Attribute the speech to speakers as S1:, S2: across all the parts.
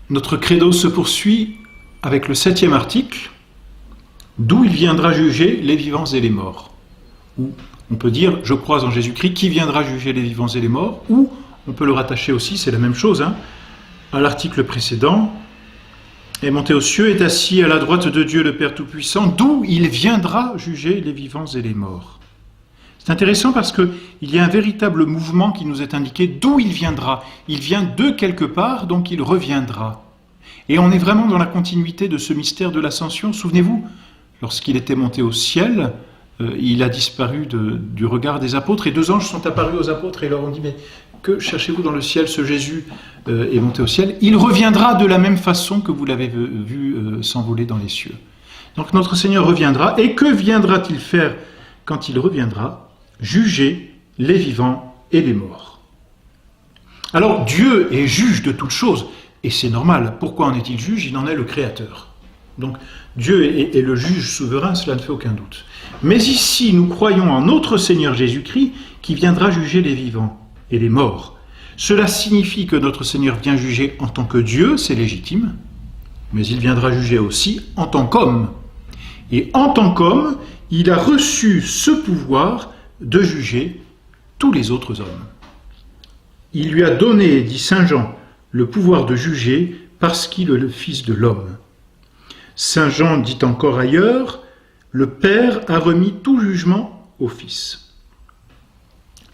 S1: Notre credo se poursuit avec le 7e article, d'où il viendra juger les vivants et les morts. Ou on peut dire, je crois en Jésus-Christ, qui viendra juger les vivants et les morts, ou on peut le rattacher aussi, c'est la même chose, à l'article précédent, est monté aux cieux, est assis à la droite de Dieu le Père Tout-Puissant, d'où il viendra juger les vivants et les morts. C'est intéressant parce qu'il y a un véritable mouvement qui nous est indiqué d'où il viendra. Il vient de quelque part, donc il reviendra. Et on est vraiment dans la continuité de ce mystère de l'ascension. Souvenez-vous, lorsqu'il était monté au ciel, il a disparu du regard des apôtres et 2 anges sont apparus aux apôtres et leur ont dit « Mais que cherchez-vous dans le ciel? Ce Jésus est monté au ciel. Il reviendra de la même façon que vous l'avez vu s'envoler dans les cieux. » Donc notre Seigneur reviendra. Et que viendra-t-il faire quand il reviendra? Juger les vivants et les morts. Alors Dieu est juge de toutes choses, et c'est normal. Pourquoi en est-il juge? Il en est le créateur. Donc Dieu est le juge souverain, cela ne fait aucun doute. Mais ici, nous croyons en notre Seigneur Jésus-Christ qui viendra juger les vivants et les morts. Cela signifie que notre Seigneur vient juger en tant que Dieu, c'est légitime, mais il viendra juger aussi en tant qu'homme. Et en tant qu'homme, il a reçu ce pouvoir de juger tous les autres hommes. Il lui a donné, dit saint Jean, le pouvoir de juger parce qu'il est le Fils de l'homme. Saint Jean dit encore ailleurs, le Père a remis tout jugement au Fils.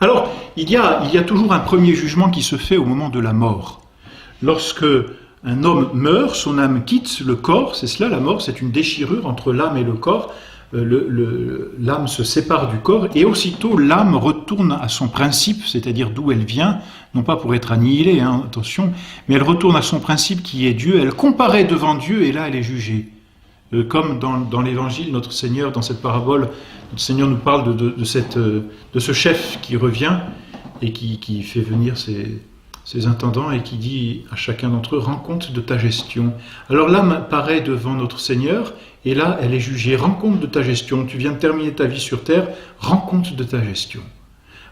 S1: Alors, il y a toujours un premier jugement qui se fait au moment de la mort. Lorsque un homme meurt, son âme quitte le corps, c'est cela la mort, c'est une déchirure entre l'âme et le corps. L'âme se sépare du corps et aussitôt l'âme retourne à son principe, c'est-à-dire d'où elle vient, non pas pour être annihilée, attention, mais elle retourne à son principe qui est Dieu, elle comparaît devant Dieu et là elle est jugée. Comme dans l'Évangile, notre Seigneur, dans cette parabole, notre Seigneur nous parle de ce chef qui revient et qui fait venir ses intendants et qui dit à chacun d'entre eux, rends compte de ta gestion. Alors l'âme paraît devant notre Seigneur et là elle est jugée, rends compte de ta gestion, tu viens de terminer ta vie sur terre, rends compte de ta gestion.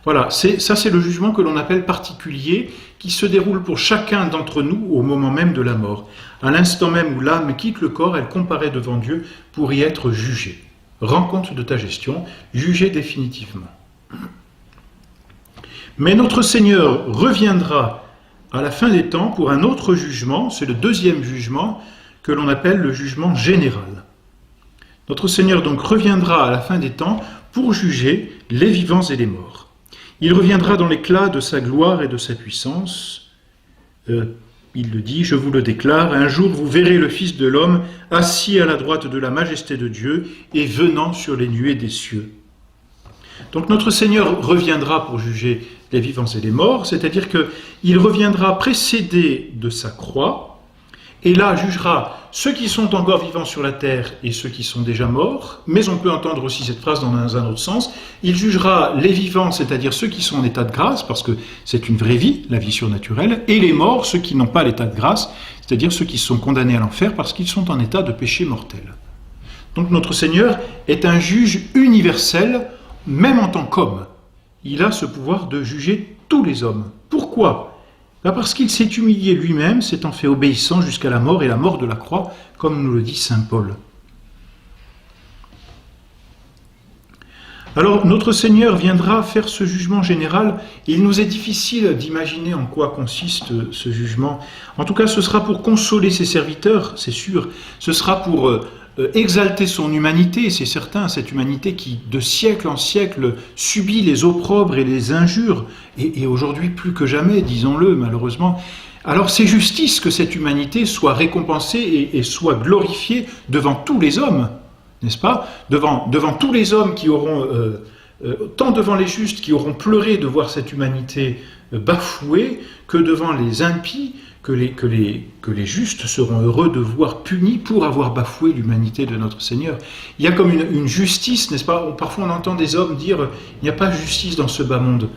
S1: Voilà, ça c'est le jugement que l'on appelle particulier, qui se déroule pour chacun d'entre nous au moment même de la mort. À l'instant même où l'âme quitte le corps, elle comparaît devant Dieu pour y être jugée. Rends compte de ta gestion, jugée définitivement. Mais notre Seigneur reviendra à la fin des temps pour un autre jugement, c'est le 2e jugement que l'on appelle le jugement général. Notre Seigneur donc reviendra à la fin des temps pour juger les vivants et les morts. Il reviendra dans l'éclat de sa gloire et de sa puissance. Il le dit, je vous le déclare, un jour vous verrez le Fils de l'homme assis à la droite de la majesté de Dieu et venant sur les nuées des cieux. Donc notre Seigneur reviendra pour juger les vivants et les morts, c'est-à-dire qu'il reviendra précédé de sa croix, et là jugera ceux qui sont encore vivants sur la terre et ceux qui sont déjà morts, mais on peut entendre aussi cette phrase dans un autre sens, il jugera les vivants, c'est-à-dire ceux qui sont en état de grâce, parce que c'est une vraie vie, la vie surnaturelle, et les morts, ceux qui n'ont pas l'état de grâce, c'est-à-dire ceux qui sont condamnés à l'enfer parce qu'ils sont en état de péché mortel. Donc notre Seigneur est un juge universel, même en tant qu'homme. Il a ce pouvoir de juger tous les hommes. Pourquoi ? Parce qu'il s'est humilié lui-même, s'étant fait obéissant jusqu'à la mort et la mort de la croix, comme nous le dit saint Paul. Alors notre Seigneur viendra faire ce jugement général. Il nous est difficile d'imaginer en quoi consiste ce jugement. En tout cas, ce sera pour consoler ses serviteurs, c'est sûr. Ce sera pour exalter son humanité, c'est certain, cette humanité qui, de siècle en siècle, subit les opprobres et les injures, et aujourd'hui plus que jamais, disons-le, malheureusement. Alors c'est justice que cette humanité soit récompensée et soit glorifiée devant tous les hommes, n'est-ce pas ? Devant tous les hommes qui auront, tant devant les justes qui auront pleuré de voir cette humanité bafouée, que devant les impies, que les justes seront heureux de voir punis pour avoir bafoué l'humanité de notre Seigneur. Il y a comme une justice, n'est-ce pas ? Parfois on entend des hommes dire « il n'y a pas de justice dans ce bas monde ».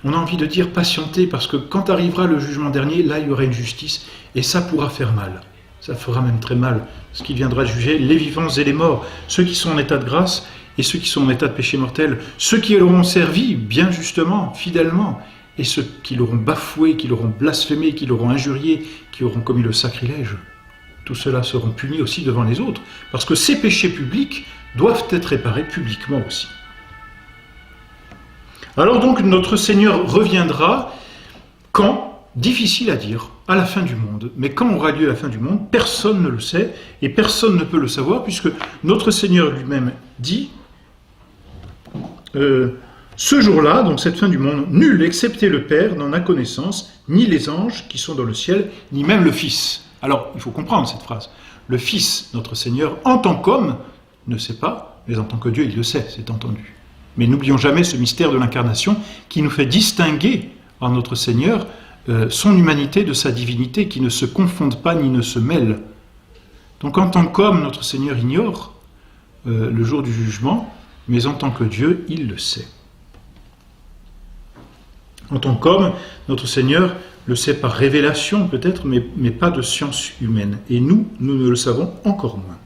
S1: On a envie de dire « patientez » parce que quand arrivera le jugement dernier, là il y aura une justice et ça pourra faire mal. Ça fera même très mal, ce qui viendra juger les vivants et les morts, ceux qui sont en état de grâce et ceux qui sont en état de péché mortel, ceux qui l'auront servi bien justement, fidèlement, et ceux qui l'auront bafoué, qui l'auront blasphémé, qui l'auront injurié, qui auront commis le sacrilège, tout cela seront punis aussi devant les autres, parce que ces péchés publics doivent être réparés publiquement aussi. Alors donc notre Seigneur reviendra quand? Difficile à dire, à la fin du monde. Mais quand aura lieu la fin du monde, personne ne le sait, et personne ne peut le savoir, puisque notre Seigneur lui-même dit ce jour-là, donc cette fin du monde, nul, excepté le Père, n'en a connaissance, ni les anges qui sont dans le ciel, ni même le Fils. Alors, il faut comprendre cette phrase. Le Fils, notre Seigneur, en tant qu'homme, ne sait pas, mais en tant que Dieu, il le sait, c'est entendu. Mais n'oublions jamais ce mystère de l'incarnation qui nous fait distinguer en notre Seigneur son humanité de sa divinité, qui ne se confondent pas ni ne se mêlent. Donc en tant qu'homme, notre Seigneur ignore le jour du jugement, mais en tant que Dieu, il le sait. En tant qu'homme, notre Seigneur le sait par révélation peut-être, mais pas de science humaine. Et nous ne le savons encore moins.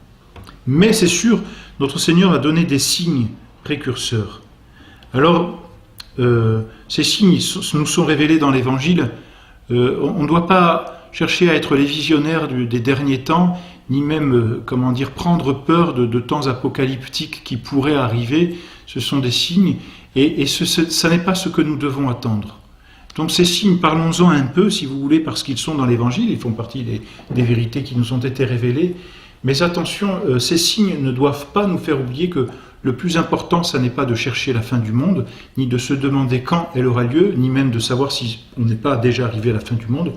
S1: Mais c'est sûr, notre Seigneur a donné des signes précurseurs. Alors, ces signes nous sont révélés dans l'Évangile. On ne doit pas chercher à être les visionnaires des derniers temps, ni même, prendre peur de temps apocalyptiques qui pourraient arriver. Ce sont des signes, et ça n'est pas ce que nous devons attendre. Donc ces signes, parlons-en un peu, si vous voulez, parce qu'ils sont dans l'Évangile, ils font partie des vérités qui nous ont été révélées. Mais attention, ces signes ne doivent pas nous faire oublier que le plus important, ça n'est pas de chercher la fin du monde, ni de se demander quand elle aura lieu, ni même de savoir si on n'est pas déjà arrivé à la fin du monde.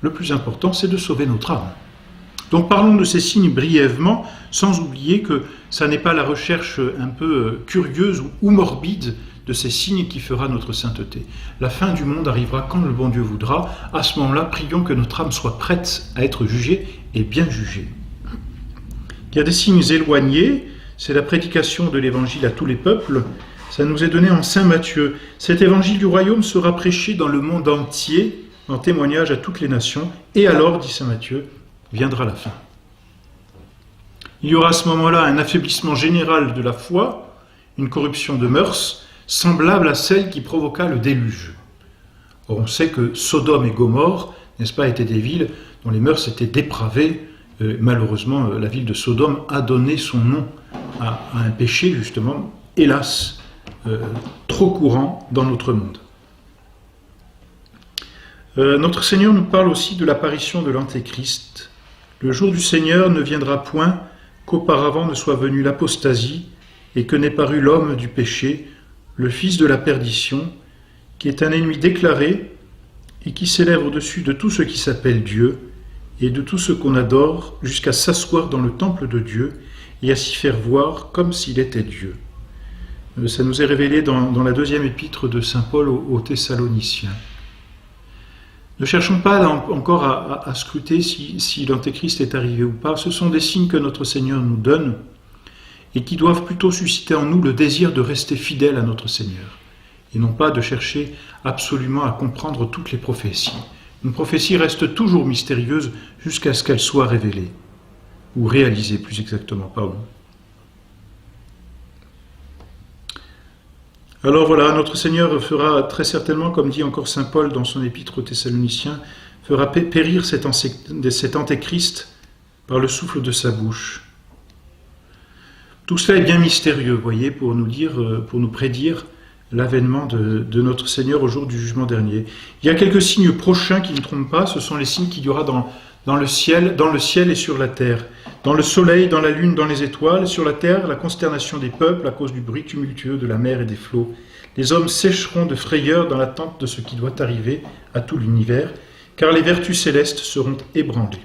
S1: Le plus important, c'est de sauver notre âme. Donc parlons de ces signes brièvement, sans oublier que ça n'est pas la recherche un peu curieuse ou morbide de ces signes qui fera notre sainteté. La fin du monde arrivera quand le bon Dieu voudra. À ce moment-là, prions que notre âme soit prête à être jugée et bien jugée. Il y a des signes éloignés, c'est la prédication de l'évangile à tous les peuples. Ça nous est donné en Saint Matthieu. Cet évangile du royaume sera prêché dans le monde entier, en témoignage à toutes les nations. Et alors, dit Saint Matthieu, viendra la fin. Il y aura à ce moment-là un affaiblissement général de la foi, une corruption de mœurs, semblable à celle qui provoqua le déluge. Or, on sait que Sodome et Gomorrhe, n'est-ce pas, étaient des villes dont les mœurs étaient dépravées. Malheureusement, la ville de Sodome a donné son nom à un péché, justement, hélas, trop courant dans notre monde. Notre Seigneur nous parle aussi de l'apparition de l'Antéchrist. Le jour du Seigneur ne viendra point qu'auparavant ne soit venue l'apostasie et que n'ait paru l'homme du péché, le fils de la perdition, qui est un ennemi déclaré et qui s'élève au-dessus de tout ce qui s'appelle Dieu et de tout ce qu'on adore, jusqu'à s'asseoir dans le temple de Dieu et à s'y faire voir comme s'il était Dieu. Ça nous est révélé dans la deuxième épître de saint Paul aux Thessaloniciens. Ne cherchons pas encore à scruter si l'Antéchrist est arrivé ou pas. Ce sont des signes que notre Seigneur nous donne et qui doivent plutôt susciter en nous le désir de rester fidèles à notre Seigneur et non pas de chercher absolument à comprendre toutes les prophéties. Une prophétie reste toujours mystérieuse jusqu'à ce qu'elle soit révélée, ou réalisée plus exactement, pardon. Alors voilà, notre Seigneur fera très certainement, comme dit encore saint Paul dans son épître aux Thessaloniciens, fera périr cet Antéchrist par le souffle de sa bouche. Tout cela est bien mystérieux, voyez, pour nous prédire l'avènement de notre Seigneur au jour du jugement dernier. Il y a quelques signes prochains qui ne trompent pas, ce sont les signes qu'il y aura dans le ciel et sur la terre. Dans le soleil, dans la lune, dans les étoiles, sur la terre, la consternation des peuples à cause du bruit tumultueux de la mer et des flots. Les hommes sécheront de frayeur dans l'attente de ce qui doit arriver à tout l'univers, car les vertus célestes seront ébranlées.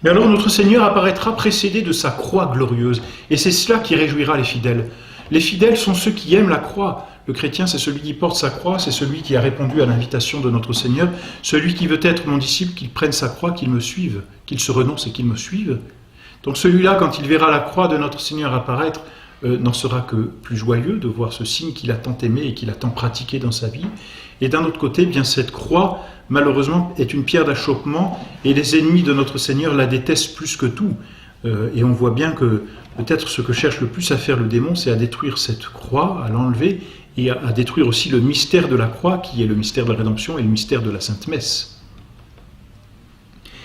S1: Mais alors notre Seigneur apparaîtra précédé de sa croix glorieuse, et c'est cela qui réjouira les fidèles. Les fidèles sont ceux qui aiment la croix. Le chrétien, c'est celui qui porte sa croix, c'est celui qui a répondu à l'invitation de notre Seigneur, celui qui veut être mon disciple, qu'il prenne sa croix, qu'il me suive, qu'il se renonce et qu'il me suive. Donc celui-là, quand il verra la croix de notre Seigneur apparaître, n'en sera que plus joyeux de voir ce signe qu'il a tant aimé et qu'il a tant pratiqué dans sa vie. Et d'un autre côté, bien cette croix, malheureusement, est une pierre d'achoppement et les ennemis de notre Seigneur la détestent plus que tout. Et on voit bien que peut-être ce que cherche le plus à faire le démon, c'est à détruire cette croix, à l'enlever et à détruire aussi le mystère de la croix, qui est le mystère de la rédemption et le mystère de la Sainte Messe.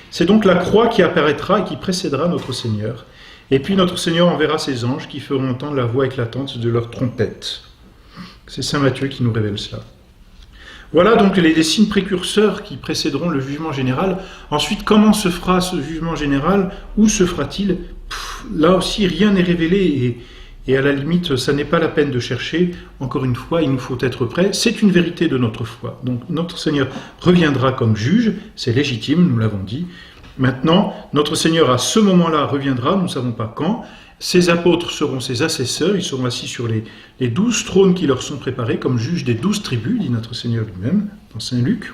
S1: C'est donc la croix qui apparaîtra et qui précédera notre Seigneur. Et puis notre Seigneur enverra ses anges qui feront entendre la voix éclatante de leur trompette. C'est saint Matthieu qui nous révèle cela. Voilà donc les signes précurseurs qui précéderont le jugement général. Ensuite, comment se fera ce jugement général? Où se fera-t-il? Là aussi, rien n'est révélé et à la limite, ça n'est pas la peine de chercher. Encore une fois, il nous faut être prêts. C'est une vérité de notre foi. Donc notre Seigneur reviendra comme juge, c'est légitime, nous l'avons dit. Maintenant, notre Seigneur à ce moment-là reviendra, nous ne savons pas quand. Ses apôtres seront ses assesseurs, ils seront assis sur les 12 trônes qui leur sont préparés comme juges des 12 tribus, dit notre Seigneur lui-même, dans Saint Luc.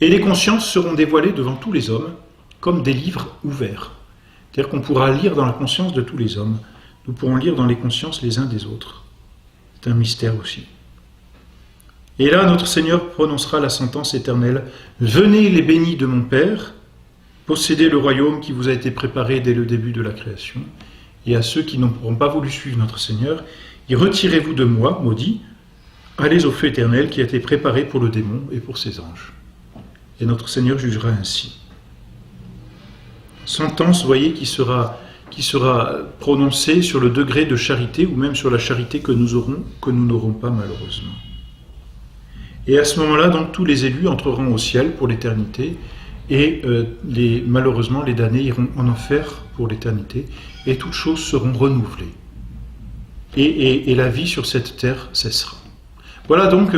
S1: Et les consciences seront dévoilées devant tous les hommes, comme des livres ouverts. C'est-à-dire qu'on pourra lire dans la conscience de tous les hommes. Nous pourrons lire dans les consciences les uns des autres. C'est un mystère aussi. Et là, notre Seigneur prononcera la sentence éternelle. « Venez les bénis de mon Père, possédez le royaume qui vous a été préparé dès le début de la création. Et à ceux qui n'auront pas voulu suivre notre Seigneur, y retirez-vous de moi, maudit, allez au feu éternel qui a été préparé pour le démon et pour ses anges. » Et notre Seigneur jugera ainsi. Sentence, vous voyez, qui sera prononcée sur le degré de charité ou même sur la charité que nous n'aurons pas malheureusement. Et à ce moment-là, donc, tous les élus entreront au ciel pour l'éternité et malheureusement, les damnés iront en enfer pour l'éternité et toutes choses seront renouvelées. Et la vie sur cette terre cessera. Voilà donc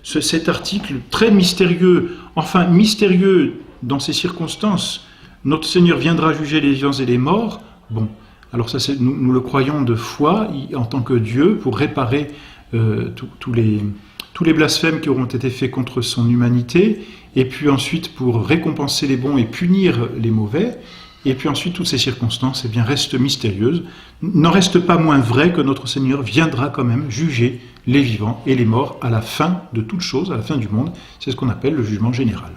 S1: cet article très mystérieux, enfin mystérieux dans ces circonstances. Notre Seigneur viendra juger les vivants et les morts. Bon, alors ça, nous le croyons de foi en tant que Dieu pour réparer tous les blasphèmes qui auront été faits contre son humanité, et puis ensuite pour récompenser les bons et punir les mauvais, et puis ensuite toutes ces circonstances restent mystérieuses, n'en reste pas moins vrai que notre Seigneur viendra quand même juger les vivants et les morts à la fin de toute chose, à la fin du monde. C'est ce qu'on appelle le jugement général.